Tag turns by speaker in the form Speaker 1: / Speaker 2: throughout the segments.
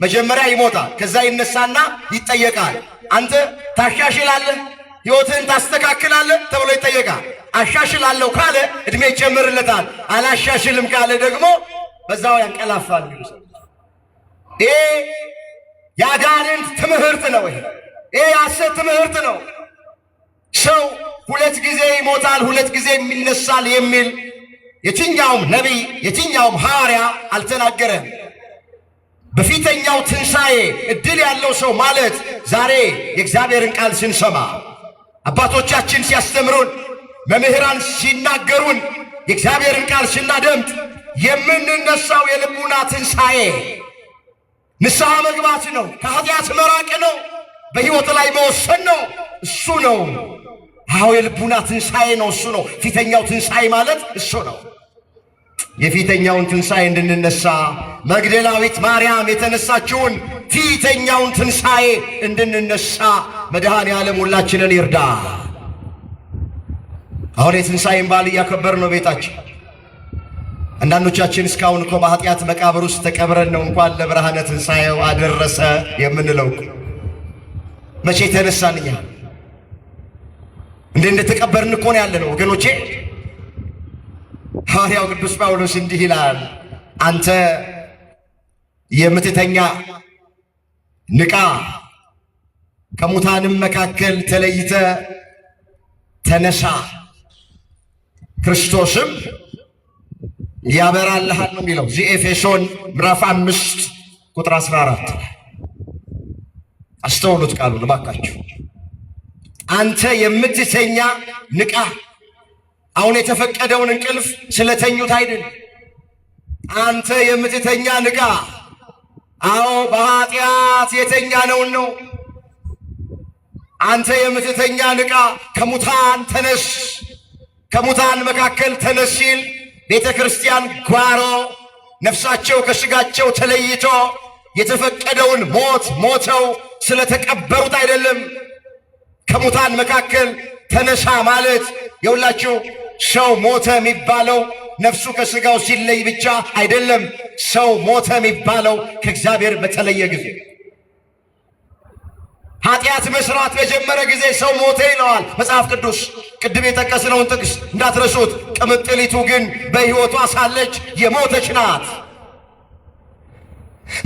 Speaker 1: መጀመሪያ ይሞታል፣ ከዛ ይነሳና ይጠየቃል። አንተ ታሻሽላለህ፣ ሕይወትህን ታስተካክላለህ ተብሎ ይጠየቃል። አሻሽላለሁ ካለ እድሜ ይጨምርለታል። አላሻሽልም ካለ ደግሞ በዛው ያንቀላፋል። ይሄ የአጋንንት ትምህርት ነው። ይሄ የሐሰት ትምህርት ነው። ሰው ሁለት ጊዜ ይሞታል፣ ሁለት ጊዜ ይነሳል የሚል የትኛውም ነቢይ የትኛውም ሐዋርያ አልተናገረም። በፊተኛው ትንሣኤ እድል ያለው ሰው ማለት ዛሬ የእግዚአብሔርን ቃል ስንሰማ፣ አባቶቻችን ሲያስተምሩን፣ መምህራን ሲናገሩን፣ የእግዚአብሔርን ቃል ስናደምጥ የምንነሳው የልቡና ትንሣኤ ንስሐ መግባት ነው። ከኃጢአት መራቅ ነው። በሕይወት ላይ መወሰን ነው። እሱ ነው። አዎ የልቡና ትንሣኤ ነው። እሱ ነው ፊተኛው ትንሣኤ ማለት እሱ ነው። የፊተኛውን ትንሣኤ እንድንነሳ መግደላዊት ማርያም የተነሳችውን ፊተኛውን ትንሣኤ እንድንነሳ መድኃኔ ዓለም ሁላችንን ይርዳ። አሁን የትንሣኤን በዓል እያከበር ነው ቤታችን። አንዳንዶቻችን እስካሁን እኮ በኃጢአት መቃብር ውስጥ ተቀብረን ነው እንኳን ለብርሃነ ትንሣኤው አደረሰ የምንለው። መቼ ተነሳን? እኛ እንደተቀበርን እኮ ነው ያለነው ወገኖቼ። ሐዋርያው ቅዱስ ጳውሎስ እንዲህ ይላል፣ አንተ የምትተኛ ንቃ፣ ከሙታንም መካከል ተለይተ ተነሳ፣ ክርስቶስም ያበራልሃል ነው የሚለው። እዚህ ኤፌሶን ምዕራፍ 5 ቁጥር 14 አስተውሉት ቃሉን እባካችሁ። አንተ የምትተኛ ንቃ። አሁን የተፈቀደውን እንቅልፍ ስለተኙት አይደል። አንተ የምትተኛ ንቃ። አዎ በኃጢአት የተኛ ነውን ነው። አንተ የምትተኛ ንቃ፣ ከሙታን ተነስ፣ ከሙታን መካከል ተነስ ሲል ቤተ ክርስቲያን ጓሮ ነፍሳቸው ከሥጋቸው ተለይቶ የተፈቀደውን ሞት ሞተው ስለተቀበሩት አይደለም። ከሙታን መካከል ተነሳ ማለት የሁላችሁ ሰው ሞተ የሚባለው ነፍሱ ከሥጋው ሲለይ ብቻ አይደለም። ሰው ሞተ የሚባለው ከእግዚአብሔር በተለየ ጊዜ፣ ኃጢአት መስራት በጀመረ ጊዜ ሰው ሞተ ይለዋል መጽሐፍ ቅዱስ። ቅድም የጠቀስነውን ጥቅስ እንዳትረሱት። ቅምጥሊቱ ግን በሕይወቷ ሳለች የሞተች ናት።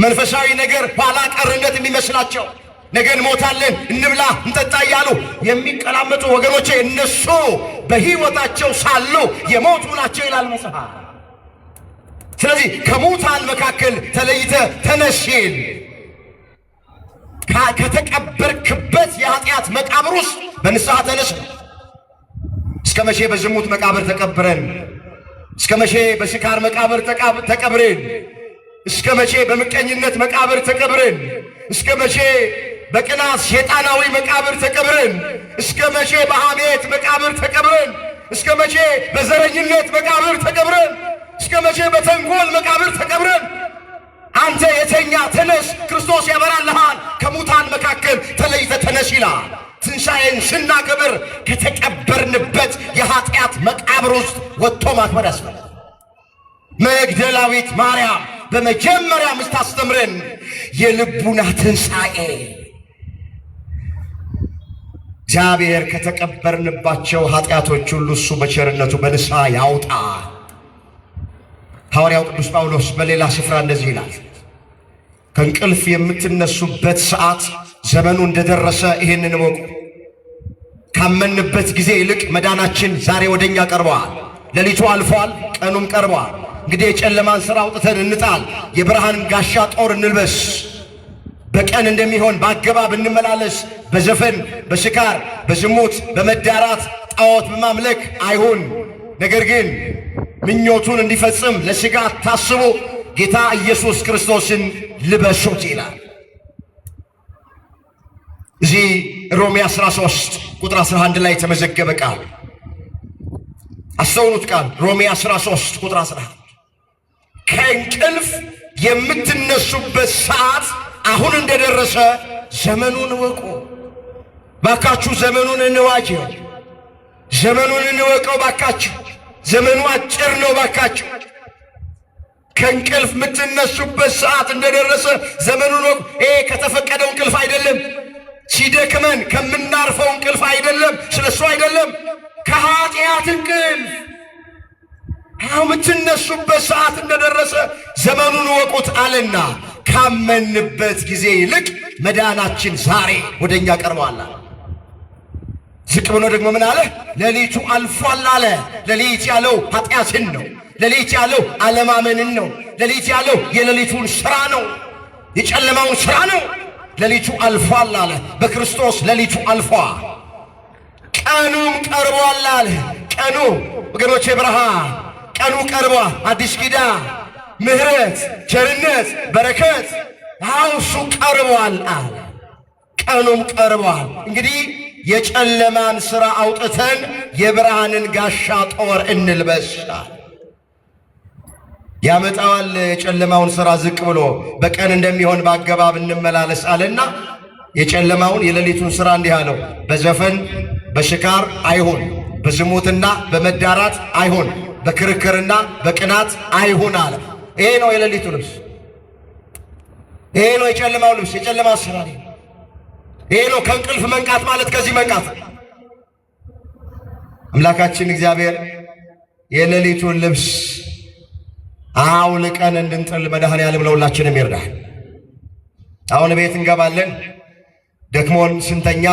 Speaker 1: መንፈሳዊ ነገር ኋላ ቀርነት የሚመስላቸው ነገ እንሞታለን እንብላ እንጠጣ እያሉ የሚቀላመጡ ወገኖቼ እነሱ በሕይወታቸው ሳሉ የሞቱ ናቸው ይላል መጽሐፍ። ስለዚህ ከሙታን መካከል ተለይተ ተነስ ሲል ከተቀበርክበት የኃጢአት መቃብር ውስጥ በንስሐ ተነስ። እስከ መቼ በዝሙት መቃብር ተቀብረን? እስከ መቼ በስካር መቃብር ተቀብረን? እስከ መቼ በምቀኝነት መቃብር ተቀብረን? እስከ መቼ በቅናት ሸይጣናዊ መቃብር ተቀብረን? እስከ መቼ በሐሜት መቃብር ተቀብረን? እስከ መቼ በዘረኝነት መቃብር ተቀብረን? እስከ መቼ በተንኮል መቃብር ተቀብረን? አንተ የተኛ ተነስ፣ ክርስቶስ ያበራልሃል። ከሙታን መካከል ተለይተ ተነስ ይላል። ትንሣኤን ስናከብር ከተቀበርንበት የኃጢአት መቃብር ውስጥ ወጥቶ ማክበር ያስፈልጋል። መግደላዊት ማርያም በመጀመሪያ ምስታስተምረን የልቡና ትንሣኤ እግዚአብሔር ከተቀበርንባቸው ኃጢአቶች ሁሉ እሱ በቸርነቱ በንስሐ ያውጣ። ሐዋርያው ቅዱስ ጳውሎስ በሌላ ስፍራ እንደዚህ ይላል፣ ከእንቅልፍ የምትነሱበት ሰዓት ዘመኑ እንደደረሰ ይህንን እወቁ። ካመንበት ጊዜ ይልቅ መዳናችን ዛሬ ወደኛ ቀርቧል። ሌሊቱ አልፏል፣ ቀኑም ቀርቧል። እንግዲህ የጨለማን ሥራ አውጥተን እንጣል፣ የብርሃን ጋሻ ጦር እንልበስ። በቀን እንደሚሆን በአገባብ እንመላለስ። በዘፈን፣ በስካር፣ በዝሙት፣ በመዳራት ጣዖት በማምለክ አይሁን። ነገር ግን ምኞቱን እንዲፈጽም ለሥጋ ታስቡ፣ ጌታ ኢየሱስ ክርስቶስን ልበሱት ይላል። እዚህ ሮሜ 13 ቁጥር 11 ላይ የተመዘገበ ቃል አስተውሉት። ቃል ሮሜ 13 ቁጥር 11 ከእንቅልፍ የምትነሱበት ሰዓት አሁን እንደደረሰ ዘመኑን እወቁ። ባካችሁ ዘመኑን እንዋጀው፣ ዘመኑን እንወቀው ባካችሁ። ዘመኑ አጭር ነው ባካችሁ። ከእንቅልፍ የምትነሱበት ሰዓት እንደደረሰ ዘመኑን ወቁ። ይሄ ከተፈቀደው እንቅልፍ አይደለም። ሲደክመን ከምናርፈው እንቅልፍ አይደለም። ስለሱ አይደለም። ከኃጢአት እንቅልፍ የምትነሱበት ሰዓት እንደደረሰ ዘመኑን ወቁት አለና ካመንበት ጊዜ ይልቅ መዳናችን ዛሬ ወደኛ ቀርቧል። ዝቅ ብሎ ደግሞ ምን አለ? ሌሊቱ አልፏል አለ። ሌሊት ያለው ኃጢአትን ነው። ሌሊት ያለው አለማመንን ነው። ሌሊት ያለው የሌሊቱን ሥራ ነው፣ የጨለማውን ሥራ ነው። ሌሊቱ አልፏል አለ። በክርስቶስ ሌሊቱ አልፏል፣ ቀኑም ቀርቧል አለ። ቀኑ ወገኖቼ ብርሃን፣ ቀኑ ቀርቧል። አዲስ ኪዳን ምሕረት፣ ቸርነት፣ በረከት እሱ ቀርቧል አለ። ቀኑም ቀርቧል። እንግዲህ የጨለማን ሥራ አውጥተን የብርሃንን ጋሻ ጦር እንልበሳል። ያመጣዋል የጨለማውን ሥራ ዝቅ ብሎ በቀን እንደሚሆን በአገባብ እንመላለስ አለና የጨለማውን የሌሊቱን ሥራ እንዲህ አለው። በዘፈን በሽካር አይሁን፣ በዝሙትና በመዳራት አይሁን፣ በክርክርና በቅናት አይሁን አለ። ይሄ ነው የሌሊቱ ልብስ። ይሄ ነው የጨለማው ልብስ፣ የጨለማው ሥራ። ይሄ ነው ከእንቅልፍ መንቃት ማለት። ከዚህ መንቃት አምላካችን እግዚአብሔር የሌሊቱን ልብስ አውልቀን እንድንጥል መድኃኔዓለም ለሁላችንም ይርዳል። አሁን ቤት እንገባለን፣ ደክሞን ስንተኛ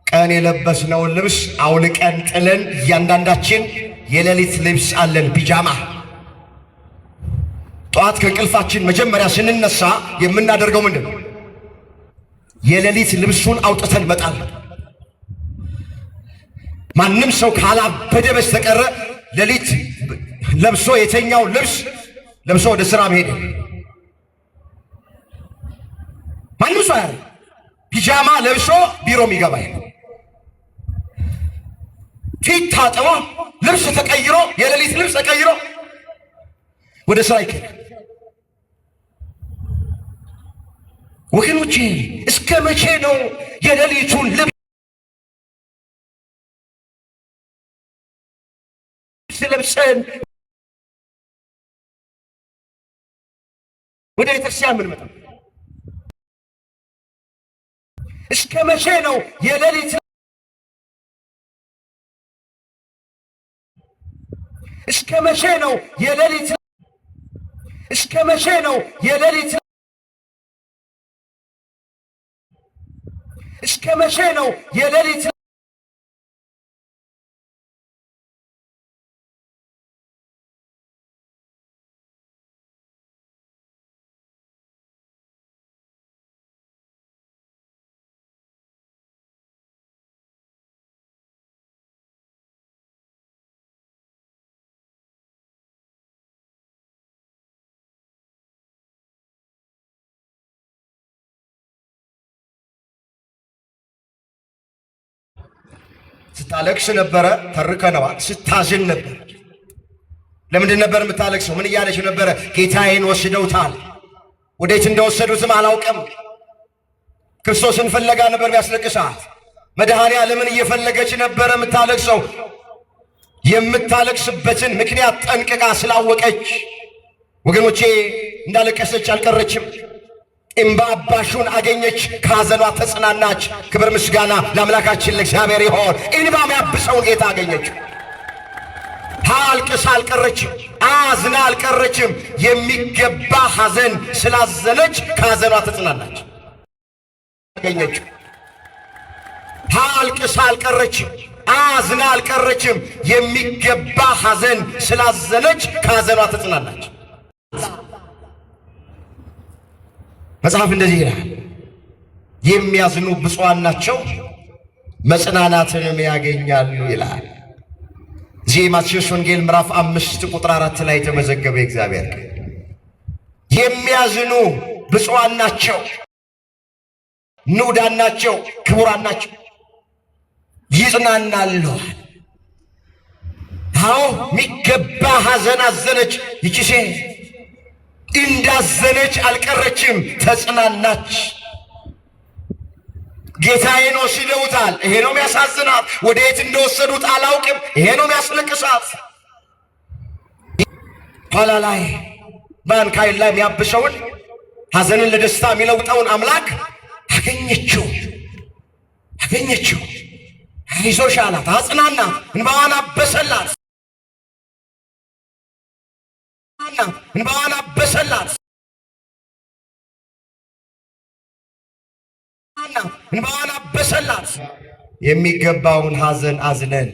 Speaker 1: ቀን የለበስነውን ልብስ አውልቀን ጥለን እያንዳንዳችን የሌሊት ልብስ አለን፣ ፒጃማ። ጠዋት ከእንቅልፋችን መጀመሪያ ስንነሳ የምናደርገው ምንድን ነው? የሌሊት ልብሱን አውጥተን መጣል። ማንም ሰው ካላበደ በስተቀረ ሌሊት ለብሶ የተኛው ልብስ ለብሶ ወደ ሥራ መሄድ ማንም ሰው ያለ ፒጃማ ለብሶ ቢሮም ይገባል። ፊት ታጥቦ ልብስ ተቀይሮ የሌሊት ልብስ ተቀይሮ ወደ ሥራ ይኬዳል። ወገኖቼ እስከ መቼ ነው የሌሊቱን ልብስ ለብሰን ወደ ቤተክርስቲያን የምንመጣው? እስከ መቼ ነው የሌሊት እስከ መቼ ነው የሌሊት እስከ መቼ ነው የሌሊት እስከ መቼ ነው የሌሊት ስታለቅስ ነበረ፣ ተርከነዋል። ስታዝን ነበር። ለምንድን ነበር የምታለቅሰው? ምን እያለች ነበረ? ጌታዬን ወስደውታል። ወዴት እንደወሰዱትም አላውቅም። ክርስቶስን ፍለጋ ነበር ቢያስለቅሳት። መድኃኔዓለምን እየፈለገች ነበረ የምታለቅሰው። የምታለቅስበትን ምክንያት ጠንቅቃ ስላወቀች ወገኖቼ እንዳለቀሰች አልቀረችም። እምባ አባሹን አገኘች፣ ከሐዘኗ ተጽናናች። ክብር ምስጋና ለአምላካችን ለእግዚአብሔር ይሆን። እንባ የሚያብሰውን ጌታ አገኘች። አልቅሳ አልቀረችም፣ አዝና አልቀረችም። የሚገባ ሐዘን ስላዘነች ከሐዘኗ ተጽናናች አገኘች። አልቅሳ አልቀረችም፣ አዝና አልቀረችም። የሚገባ ሐዘን ስላዘነች ከሐዘኗ ተጽናናች። መጽሐፍ እንደዚህ ይላል፣ የሚያዝኑ ብፁዓን ናቸው መጽናናትንም ያገኛሉ ይላል። እዚህ ማቴዎስ ወንጌል ምዕራፍ 5 ቁጥር 4 ላይ የተመዘገበ እግዚአብሔር የሚያዝኑ ብፁዓን ናቸው፣ ንዑዳን ናቸው፣ ክቡራን ናቸው፣ ይጽናናሉ። አዎ ሚገባ ሐዘን አዘነች ይቺ ሴት። እንዳዘነች አልቀረችም፣ ተጽናናች። ጌታዬን ወስደውታል። ይሄ ነው የሚያሳዝናት። ወደ የት እንደወሰዱት አላውቅም። ይሄ ነው የሚያስለቅሳት። ኋላ ላይ ባን ካይል ላይ የሚያብሰውን ሐዘንን ለደስታ የሚለውጠውን አምላክ አገኘችው። አይዞሽ አላት፣ አጽናናት፣ እንባዋን አበሰላት። እንባዋን አበሰላት። የሚገባውን ሐዘን አዝነን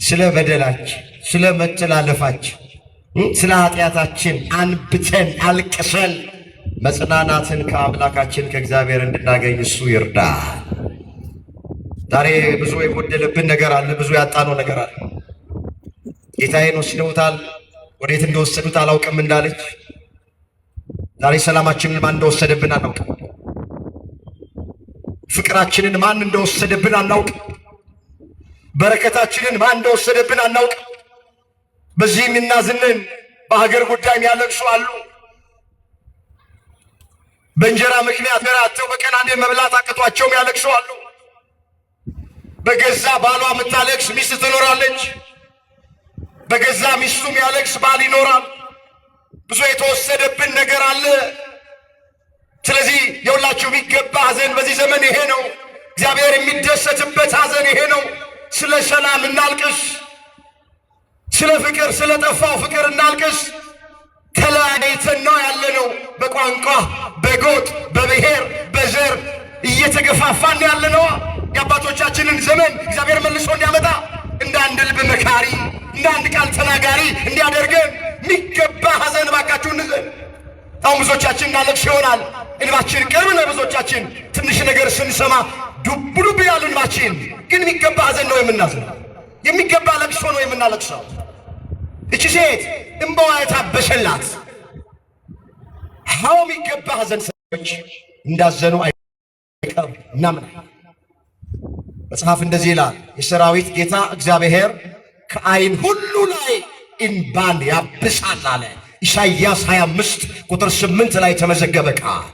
Speaker 1: ስለ በደላችን፣ ስለ መተላለፋችን፣ ስለ ኃጢአታችን አንብተን አልቅሰን መጽናናትን ከአምላካችን ከእግዚአብሔር እንድናገኝ እሱ ይርዳል። ዛሬ ብዙ የጎደለብን ነገር አለ፣ ብዙ ያጣነው ነገር አለ። ጌታዬን ወስደውታል፣ ወዴት እንደወሰዱት አላውቅም እንዳለች ዛሬ ሰላማችንን ማን እንደወሰደብን አናውቅም። ፍቅራችንን ማን እንደወሰደብን አናውቅም። በረከታችንን ማን እንደወሰደብን አናውቅም። በዚህ የሚናዝንን በሀገር ጉዳይ የሚያለቅሱ አሉ። በእንጀራ ምክንያት አጥተው በቀን አንዴ መብላት አቅቷቸው የሚያለቅሱ አሉ። በገዛ ባሏ የምታለቅስ ሚስት ትኖራለች። በገዛ ሚስቱ የሚያለቅስ ባል ይኖራል። ብዙ የተወሰደብን ነገር አለ። ስለዚህ የሁላችሁ የሚገባ ሐዘን በዚህ ዘመን ይሄ ነው። እግዚአብሔር የሚደሰትበት ሐዘን ይሄ ነው። ስለ ሰላም እናልቅስ፣ ስለ ፍቅር፣ ስለ ጠፋው ፍቅር እናልቅስ። ተለያይተን ነው ያለነው። በቋንቋ፣ በጎጥ፣ በብሔር፣ በዘር እየተገፋፋን ያለነው። የአባቶቻችንን ዘመን እግዚአብሔር መልሶ እንዲያመጣ እንደ አንድ ልብ መካሪ፣ እንደ አንድ ቃል ተናጋሪ እንዲያደርገን የሚገባ ሐዘን ባካችሁ እንዘን። አሁን ብዙዎቻችን እናለቅስ ይሆናል። እንባችን ቅርብ ነው። ብዙዎቻችን ትንሽ ነገር ስንሰማ ዱብ ዱብ ያለ እንባችን፣ ግን የሚገባ ሐዘን ነው የምናዝነው። የሚገባ ለቅሶ ነው የምናለቅሰው። እቺ ሴት እንባዋ የታበሰላት ሀው የሚገባ ሐዘን ሰዎች እንዳዘኑ አይቀርም እናምናለን። መጽሐፍ እንደዚህ ይላል፣ የሰራዊት ጌታ እግዚአብሔር ከዓይን ሁሉ ላይ እንባን ያብሳል አለ። ኢሳይያስ 25 ቁጥር 8 ላይ ተመዘገበ ቃል።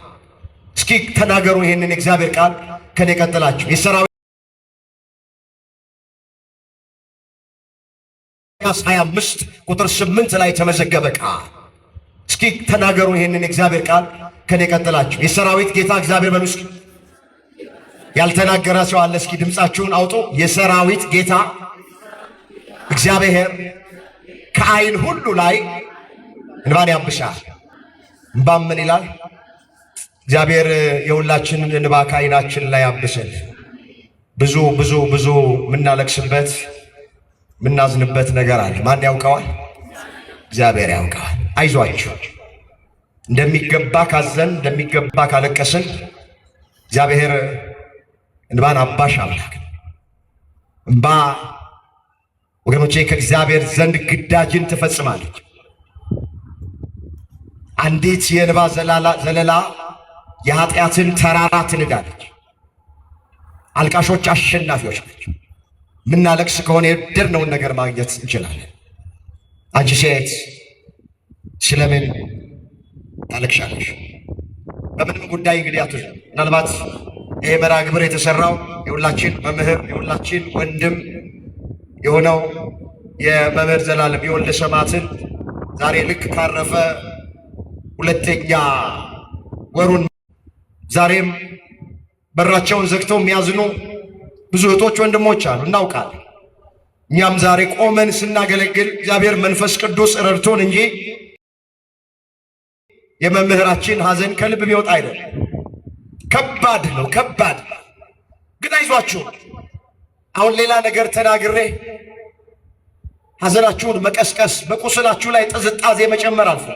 Speaker 1: እስኪ ተናገሩ ይሄንን የእግዚአብሔር ቃል ከኔ ቀጥላችሁ። የሰራዊት 25 ቁጥር 8 ላይ ተመዘገበ ቃል። እስኪ ተናገሩ ይሄንን የእግዚአብሔር ቃል ከኔ ቀጥላችሁ። የሰራዊት ጌታ እግዚአብሔር በሉ እስኪ። ያልተናገረ ሰው አለ? እስኪ ድምፃችሁን አውጡ። የሰራዊት ጌታ እግዚአብሔር ከዓይን ሁሉ ላይ እንባን ያብሳል። እንባም ምን ይላል? እግዚአብሔር የሁላችንን እንባ ከዓይናችን ላይ ያብስል። ብዙ ብዙ ብዙ የምናለቅስበት የምናዝንበት ነገር አለ። ማን ያውቀዋል? እግዚአብሔር ያውቀዋል። አይዟችሁ፣ እንደሚገባ ካዘን፣ እንደሚገባ ካለቀስን እግዚአብሔር እንባን አባሽ አምላክ። እንባ ወገኖቼ ከእግዚአብሔር ዘንድ ግዳጅን ትፈጽማለች። አንዲት የእንባ ዘለላ የኃጢአትን ተራራ ትንዳለች። አልቃሾች አሸናፊዎች ናቸው። ምናለቅስ ከሆነ የወደድነውን ነገር ማግኘት እንችላለን። አንቺ ሴት ስለምን ታለቅሻለሽ? በምንም ጉዳይ እንግዲህ አትዙ። ምናልባት ይሄ መርሐ ግብር የተሰራው የሁላችን መምህር የሁላችን ወንድም የሆነው የመምህር ዘላለም የወልደ ሰማዕትን ዛሬ ልክ ካረፈ ሁለተኛ ወሩን ዛሬም በራቸውን ዘግተው የሚያዝኑ ብዙ እህቶች ወንድሞች አሉ፣ እናውቃለን። እኛም ዛሬ ቆመን ስናገለግል እግዚአብሔር መንፈስ ቅዱስ ረድቶን እንጂ የመምህራችን ሐዘን ከልብ ቢወጣ አይደለም። ከባድ ነው፣ ከባድ ግን አይዟችሁ። አሁን ሌላ ነገር ተናግሬ ሐዘናችሁን መቀስቀስ፣ በቁስላችሁ ላይ ጥዝጣዜ መጨመር አልፎ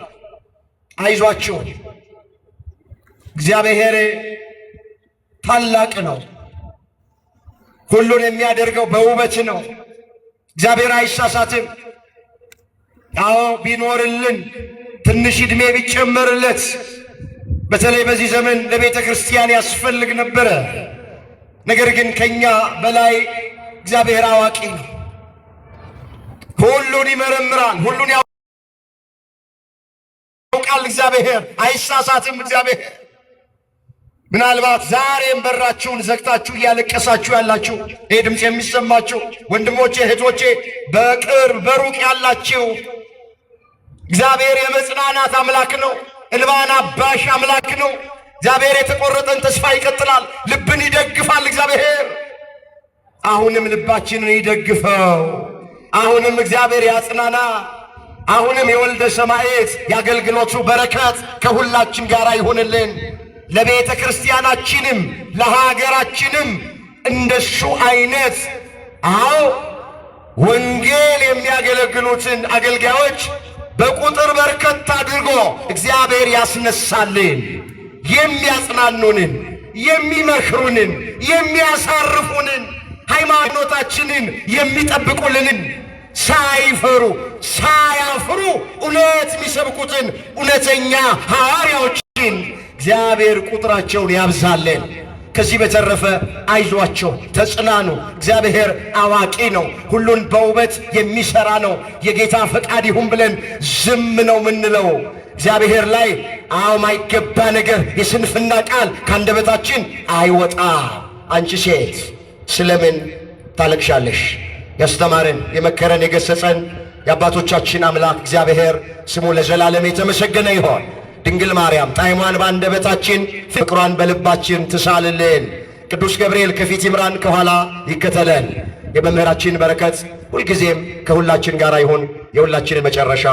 Speaker 1: አይዟችሁ። እግዚአብሔር ታላቅ ነው። ሁሉን የሚያደርገው በውበት ነው። እግዚአብሔር አይሳሳትም። አዎ ቢኖርልን ትንሽ ዕድሜ ቢጨመርለት በተለይ በዚህ ዘመን ለቤተ ክርስቲያን ያስፈልግ ነበረ። ነገር ግን ከኛ በላይ እግዚአብሔር አዋቂ ነው። ሁሉን ይመረምራል፣ ሁሉን ያውቃል። እግዚአብሔር አይሳሳትም። እግዚአብሔር ምናልባት ዛሬም በራችሁን ዘግታችሁ እያለቀሳችሁ ያላችሁ ይህ ድምፅ የሚሰማችሁ ወንድሞቼ፣ እህቶቼ፣ በቅርብ በሩቅ ያላችሁ እግዚአብሔር የመጽናናት አምላክ ነው። እንባን አባሽ አምላክ ነው። እግዚአብሔር የተቆረጠን ተስፋ ይቀጥላል። ልብን ይደግፋል እግዚአብሔር። አሁንም ልባችንን ይደግፈው። አሁንም እግዚአብሔር ያጽናና። አሁንም የወልደ ሰማዕት የአገልግሎቱ በረከት ከሁላችን ጋር ይሁንልን። ለቤተ ክርስቲያናችንም ለሀገራችንም እንደሱ አይነት ወንጌል የሚያገለግሉትን አገልጋዮች በቁጥር በርከት አድርጎ እግዚአብሔር ያስነሳልን። የሚያጽናኑንን፣ የሚመክሩንን፣ የሚያሳርፉንን፣ ሃይማኖታችንን የሚጠብቁልንን ሳይፈሩ ሳያፍሩ እውነት የሚሰብኩትን እውነተኛ ሐዋርያዎችን እግዚአብሔር ቁጥራቸውን ያብዛልን። ከዚህ በተረፈ አይዟቸው፣ ተጽናኑ። እግዚአብሔር አዋቂ ነው። ሁሉን በውበት የሚሰራ ነው። የጌታ ፈቃድ ይሁን ብለን ዝም ነው ምንለው። እግዚአብሔር ላይ ማይገባ ነገር የስንፍና ቃል ካንደበታችን አይወጣ። አንቺ ሴት ስለምን ታለቅሻለሽ? ያስተማረን የመከረን የገሰጸን የአባቶቻችን አምላክ እግዚአብሔር ስሙ ለዘላለም የተመሰገነ ይሆን። ድንግል ማርያም ጣዕሟን በአንደበታችን ፍቅሯን በልባችን ትሳልልን። ቅዱስ ገብርኤል ከፊት ይምራን፣ ከኋላ ይከተለን። የመምህራችን በረከት ሁልጊዜም ከሁላችን ጋር ይሁን። የሁላችንን መጨረሻ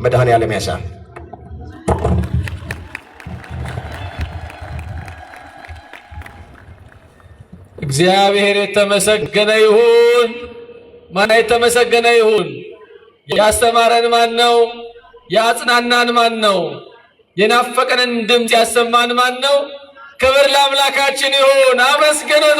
Speaker 1: መድኃኔዓለም ያሳል።
Speaker 2: እግዚአብሔር የተመሰገነ ይሁን። ማን የተመሰገነ ይሁን? ያስተማረን ማን ነው? ያጽናናን ማን ነው? የናፈቀንን ድምፅ ያሰማን ማን ነው? ክብር ለአምላካችን ይሁን። አመስግኑት።